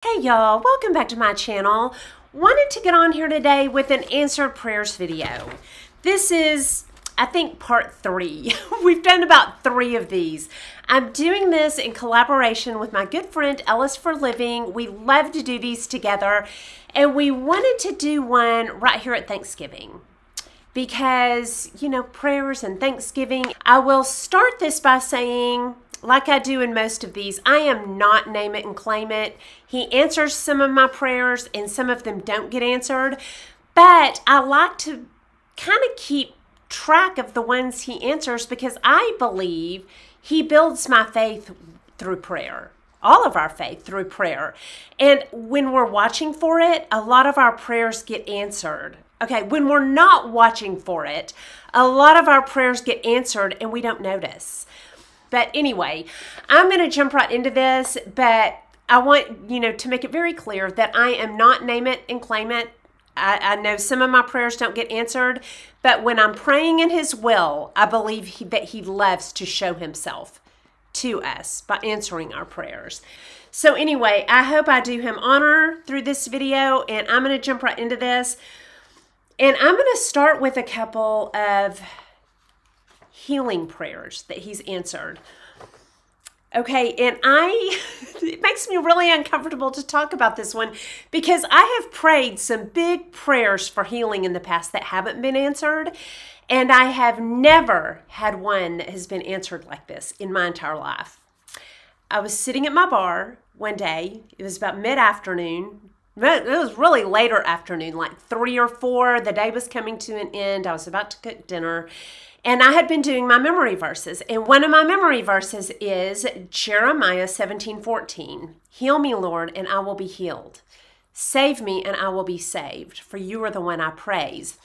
Hey y'all, welcome back to my channel. Wanted to get on here today with an answered prayers video. This is, I think, part 3. We've done about 3 of these. I'm doing this in collaboration with my good friend Ellis for Living. We love to do these together, and we wanted to do one right here at Thanksgiving. Because, you know, prayers and Thanksgiving. I will start this by saying, like I do in most of these, I am not name it and claim it. He answers some of my prayers and some of them don't get answered. But I like to kind of keep track of the ones he answers because I believe he builds my faith through prayer. All of our faith through prayer. And when we're watching for it, a lot of our prayers get answered. Okay, when we're not watching for it, a lot of our prayers get answered and we don't notice. But anyway, I'm going to jump right into this, but I want, to make it very clear that I am not name it and claim it. I know some of my prayers don't get answered, but when I'm praying in His will, I believe that He loves to show Himself to us by answering our prayers. So anyway, I hope I do Him honor through this video, and I'm going to jump right into this. And I'm going to start with a couple of healing prayers that He's answered. Okay, and it makes me really uncomfortable to talk about this one because I have prayed some big prayers for healing in the past that haven't been answered, and I have never had one that has been answered like this in my entire life. I was sitting at my bar one day. It was about mid-afternoon. It was really later afternoon, like 3 or 4. The day was coming to an end. I was about to cook dinner. And I had been doing my memory verses. And one of my memory verses is Jeremiah 17:14. Heal me, Lord, and I will be healed. Save me, and I will be saved, for you are the one I praise.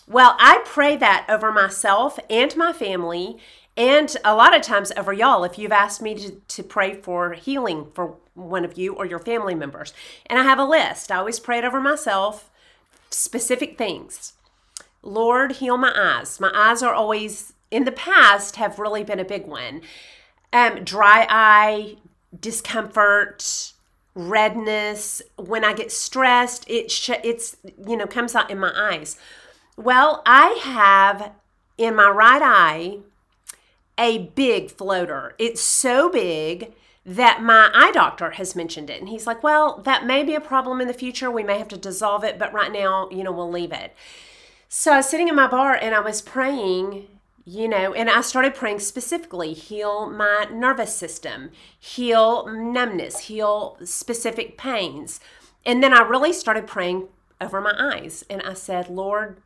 Well, I pray that over myself and my family, and a lot of times over y'all if you've asked me to pray for healing for one of you or your family members. And I have a list. I always pray it over myself, specific things. Lord, heal my eyes. My eyes are always, in the past, have really been a big one. Dry eye, discomfort, redness. When I get stressed, it's comes out in my eyes. Well, I have in my right eye a big floater. It's so big that my eye doctor has mentioned it. And he's like, well, that may be a problem in the future. We may have to dissolve it, but right now, we'll leave it. So I was sitting in my bar and I was praying, and I started praying specifically, heal my nervous system, heal numbness, heal specific pains. And then I really started praying over my eyes. And I said, Lord,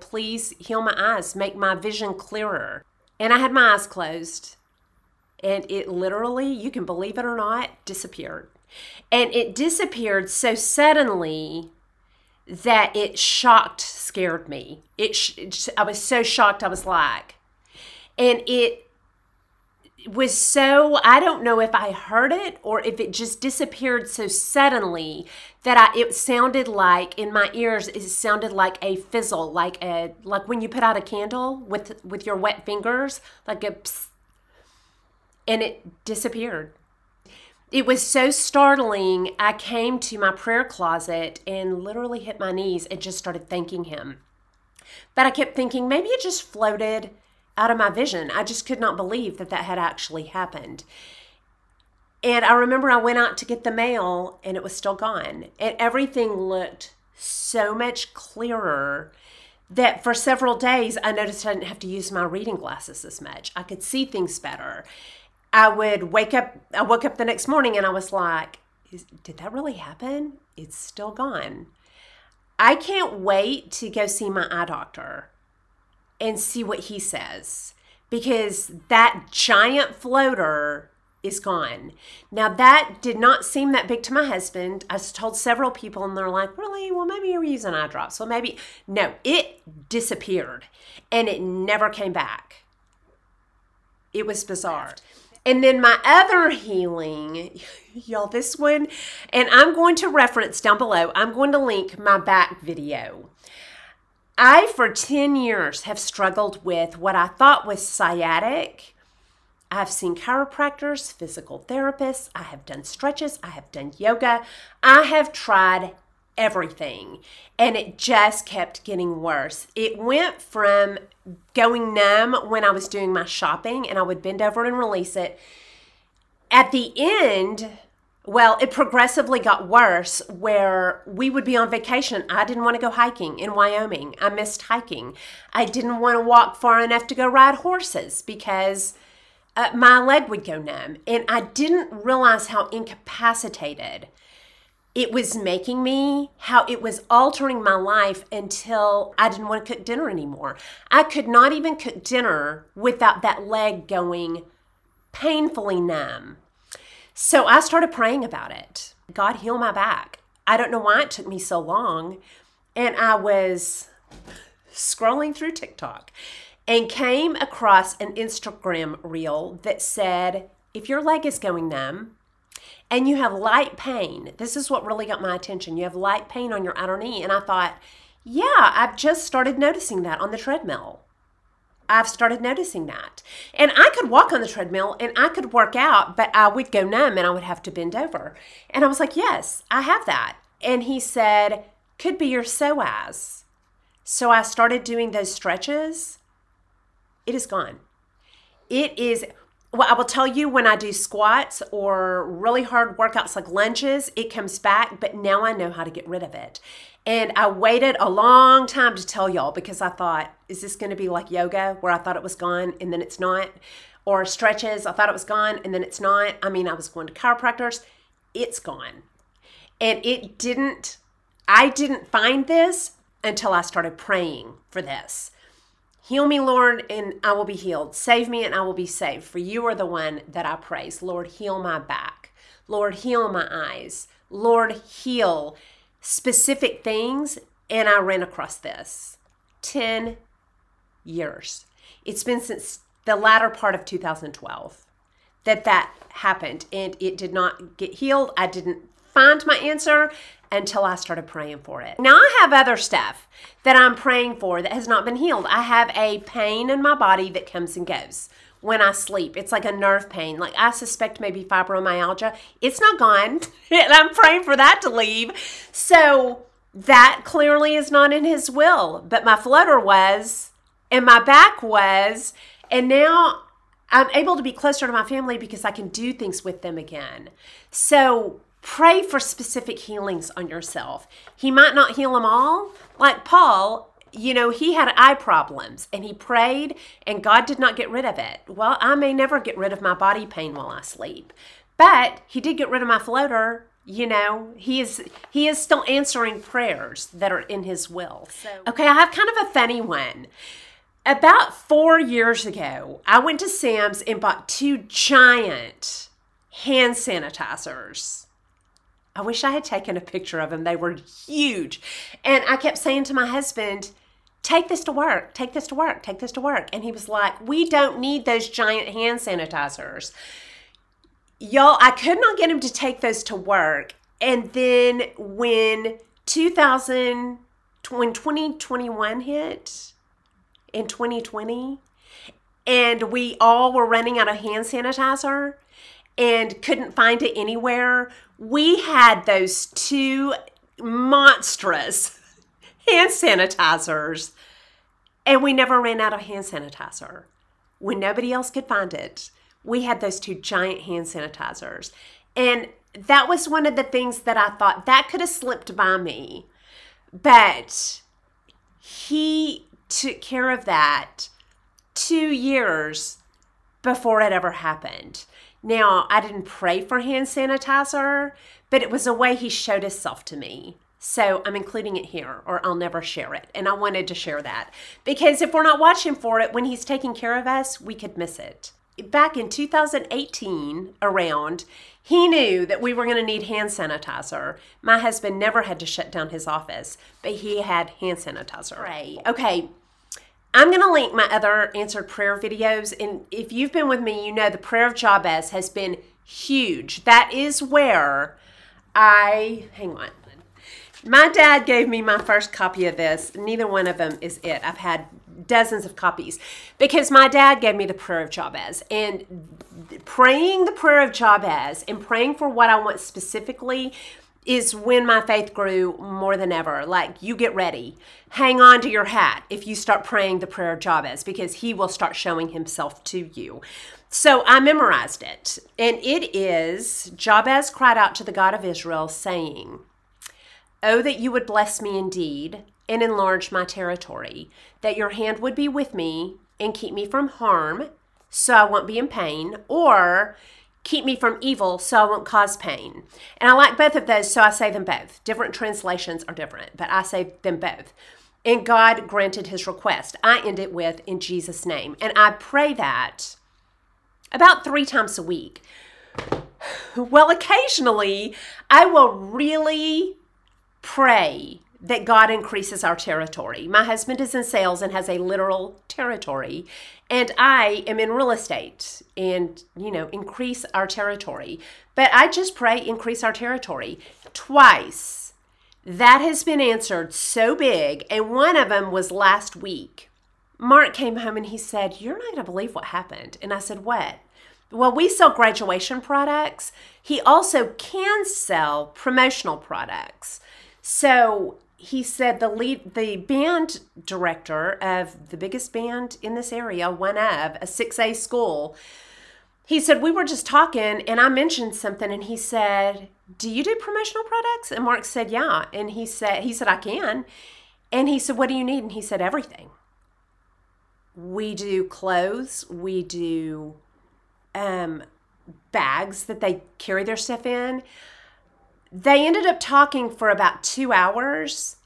please heal my eyes, make my vision clearer. And I had my eyes closed. And it literally, you can believe it or not, disappeared. And it disappeared so suddenly that it scared me. I was so shocked, I was like, and it was so, I don't know if I heard it or if it just disappeared so suddenly that it sounded like, in my ears, it sounded like a fizzle, like when you put out a candle with your wet fingers, like a psst, and it disappeared. It was so startling, I came to my prayer closet and literally hit my knees and just started thanking Him. But I kept thinking, maybe it just floated out of my vision. I just could not believe that had actually happened. And I remember I went out to get the mail and it was still gone. And everything looked so much clearer that for several days I noticed I didn't have to use my reading glasses as much. I could see things better. I woke up the next morning and I was like, did that really happen? It's still gone. I can't wait to go see my eye doctor and see what he says, because that giant floater is gone. Now, that did not seem that big to my husband. I told several people and they're like, really? Well, maybe you're using eye drops. So maybe, no, it disappeared and it never came back. It was bizarre. And then my other healing, y'all, this one, and I'm going to reference down below, I'm going to link my back video. I, for 10 years, have struggled with what I thought was sciatic. I've seen chiropractors, physical therapists. I have done stretches. I have done yoga. I have tried everything, and it just kept getting worse. It went from going numb when I was doing my shopping, and I would bend over and release it. At the end, well, it progressively got worse where we would be on vacation. I didn't want to go hiking in Wyoming. I missed hiking. I didn't want to walk far enough to go ride horses because my leg would go numb. And I didn't realize how incapacitated it was making me, how it was altering my life until I didn't want to cook dinner anymore. I could not even cook dinner without that leg going painfully numb. So I started praying about it. God, heal my back. I don't know why it took me so long. And I was scrolling through TikTok and came across an Instagram reel that said, if your leg is going numb and you have light pain, this is what really got my attention. You have light pain on your outer knee. And I thought, yeah, I've just started noticing that on the treadmill. I've started noticing that. And I could walk on the treadmill and I could work out, but I would go numb and I would have to bend over. And I was like, yes, I have that. And he said, could be your psoas. So I started doing those stretches. It is gone. It is, well, I will tell you, when I do squats or really hard workouts like lunges, it comes back, but now I know how to get rid of it. And I waited a long time to tell y'all because I thought, is this going to be like yoga where I thought it was gone and then it's not? Or stretches, I thought it was gone and then it's not. I mean, I was going to chiropractors. It's gone. And I didn't find this until I started praying for this. Heal me, Lord, and I will be healed. Save me and I will be saved. For you are the one that I praise. Lord, heal my back. Lord, heal my eyes. Lord, heal specific things. And I ran across this. 10 years. It's been since the latter part of 2012 that happened. And it did not get healed. I didn't find my answer until I started praying for it. Now I have other stuff that I'm praying for that has not been healed. I have a pain in my body that comes and goes when I sleep. It's like a nerve pain. Like I suspect maybe fibromyalgia. It's not gone. And I'm praying for that to leave. So that clearly is not in his will. But my flutter was, and my back was, and now I'm able to be closer to my family because I can do things with them again. So pray for specific healings on yourself. He might not heal them all. Like Paul, you know, he had eye problems and he prayed and God did not get rid of it. Well, I may never get rid of my body pain while I sleep, but he did get rid of my floater. You know, he is still answering prayers that are in his will. Okay, I have kind of a funny one. About 4 years ago, I went to Sam's and bought 2 giant hand sanitizers. I wish I had taken a picture of them. They were huge. And I kept saying to my husband, take this to work, take this to work, take this to work. And he was like, we don't need those giant hand sanitizers. Y'all, I could not get him to take those to work. And then when 2021 hit, in 2020, and we all were running out of hand sanitizer and couldn't find it anywhere, we had those 2 monstrous hand sanitizers, and we never ran out of hand sanitizer. When nobody else could find it, we had those 2 giant hand sanitizers. And that was one of the things that I thought that could have slipped by me. But he took care of that 2 years before it ever happened. Now, I didn't pray for hand sanitizer, but it was a way he showed himself to me. So I'm including it here, or I'll never share it. And I wanted to share that because if we're not watching for it when he's taking care of us, we could miss it. Back in 2018 around, he knew that we were going to need hand sanitizer. My husband never had to shut down his office, but he had hand sanitizer. Right. Okay. I'm going to link my other answered prayer videos, and if you've been with me, you know the prayer of Jabez has been huge. That is where hang on. My dad gave me my first copy of this. Neither one of them is it. I've had dozens of copies, because my dad gave me the prayer of Jabez, and praying the prayer of Jabez and praying for what I want specifically is when my faith grew more than ever. Like, you get ready. Hang on to your hat if you start praying the prayer of Jabez, because he will start showing himself to you. So I memorized it, and it is, Jabez cried out to the God of Israel, saying, "Oh, that you would bless me indeed and enlarge my territory, that your hand would be with me and keep me from harm so I won't be in pain, or keep me from evil so I won't cause pain." And I like both of those, so I say them both. Different translations are different, but I say them both. And God granted his request. I end it with, "In Jesus' name." And I pray that about 3 times a week. Well, occasionally I will really pray that God increases our territory. My husband is in sales and has a literal territory, and I am in real estate, and, increase our territory. But I just pray, increase our territory. Twice. That has been answered so big, and one of them was last week. Mark came home and he said, "You're not going to believe what happened." And I said, "What?" "Well, we sell graduation products. He also can sell promotional products." So he said the band director of the biggest band in this area, one of a 6A school, he said, "We were just talking and I mentioned something," and he said, "Do you do promotional products?" And Mark said, "Yeah." And he said, "I can." And he said, "What do you need?" And he said, "Everything. We do clothes. We do bags that they carry their stuff in." They ended up talking for about 2 hours,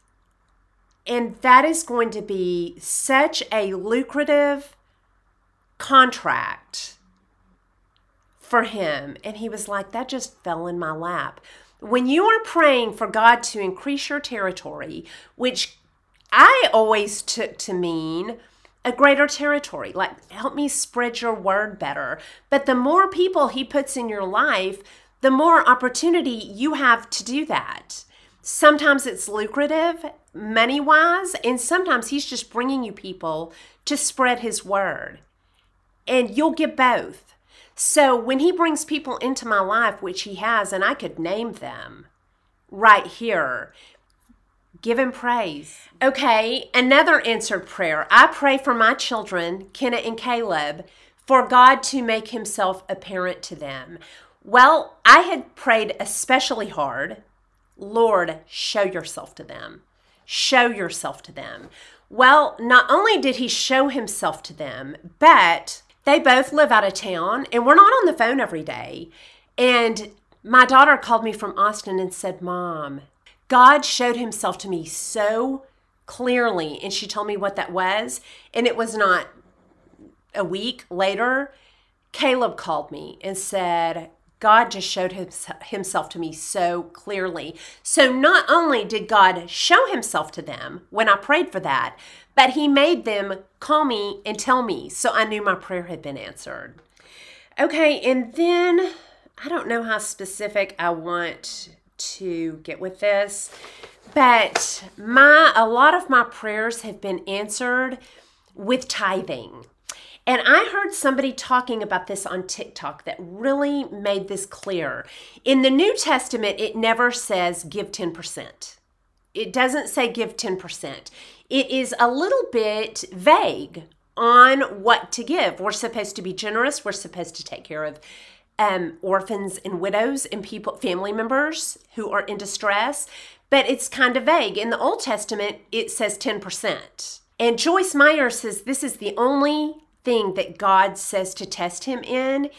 and that is going to be such a lucrative contract for him. And he was like, "That just fell in my lap." When you are praying for God to increase your territory, which I always took to mean a greater territory, like, help me spread your word better. But the more people he puts in your life, the more opportunity you have to do that. Sometimes it's lucrative, money-wise, and sometimes he's just bringing you people to spread his word. And you'll get both. So when he brings people into my life, which he has, and I could name them right here, give him praise. Okay, another answered prayer. I pray for my children, Kenna and Caleb, for God to make himself apparent to them. Well, I had prayed especially hard, "Lord, show yourself to them. Show yourself to them." Well, not only did he show himself to them, but they both live out of town, and we're not on the phone every day. And my daughter called me from Austin and said, "Mom, God showed himself to me so clearly." And she told me what that was. And it was not a week later, Caleb called me and said, "God just showed himself to me so clearly." So not only did God show himself to them when I prayed for that, but he made them call me and tell me. So I knew my prayer had been answered. Okay, and then I don't know how specific I want to get with this, but a lot of my prayers have been answered with tithing. And I heard somebody talking about this on TikTok that really made this clear. In the New Testament, it never says give 10%. It doesn't say give 10%. It is a little bit vague on what to give. We're supposed to be generous. We're supposed to take care of orphans and widows and family members who are in distress. But it's kind of vague. In the Old Testament, it says 10%. And Joyce Meyer says this is the only thing that God says to test him in,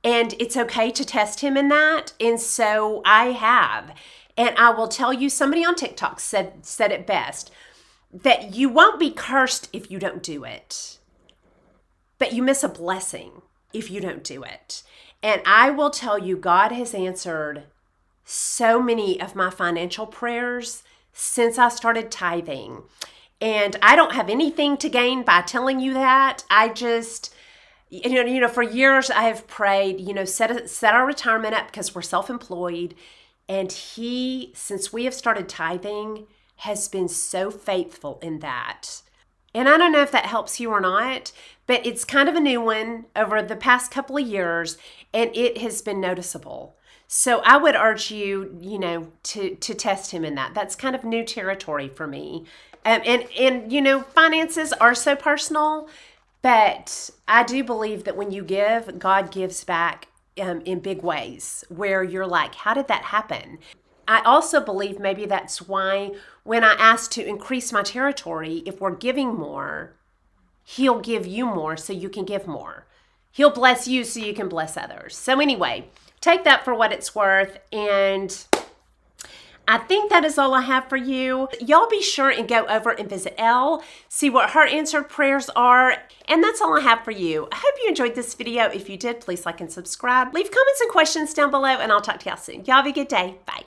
and it's okay to test him in that. And so I have. And I will tell you, somebody on TikTok said it best, that you won't be cursed if you don't do it, but you miss a blessing if you don't do it. And I will tell you, God has answered so many of my financial prayers since I started tithing. And I don't have anything to gain by telling you that. I just, for years I have prayed, set our retirement up because we're self-employed. And he, since we have started tithing, has been so faithful in that. And I don't know if that helps you or not, but it's kind of a new one over the past couple of years, and it has been noticeable. So I would urge you, to test him in that. That's kind of new territory for me. And finances are so personal, but I do believe that when you give, God gives back in big ways where you're like, how did that happen? I also believe maybe that's why when I ask to increase my territory, if we're giving more, he'll give you more so you can give more. He'll bless you so you can bless others. So anyway, take that for what it's worth. And I think that is all I have for you. Y'all be sure and go over and visit Elle, see what her answered prayers are. And that's all I have for you. I hope you enjoyed this video. If you did, please like and subscribe. Leave comments and questions down below, and I'll talk to y'all soon. Y'all have a good day. Bye.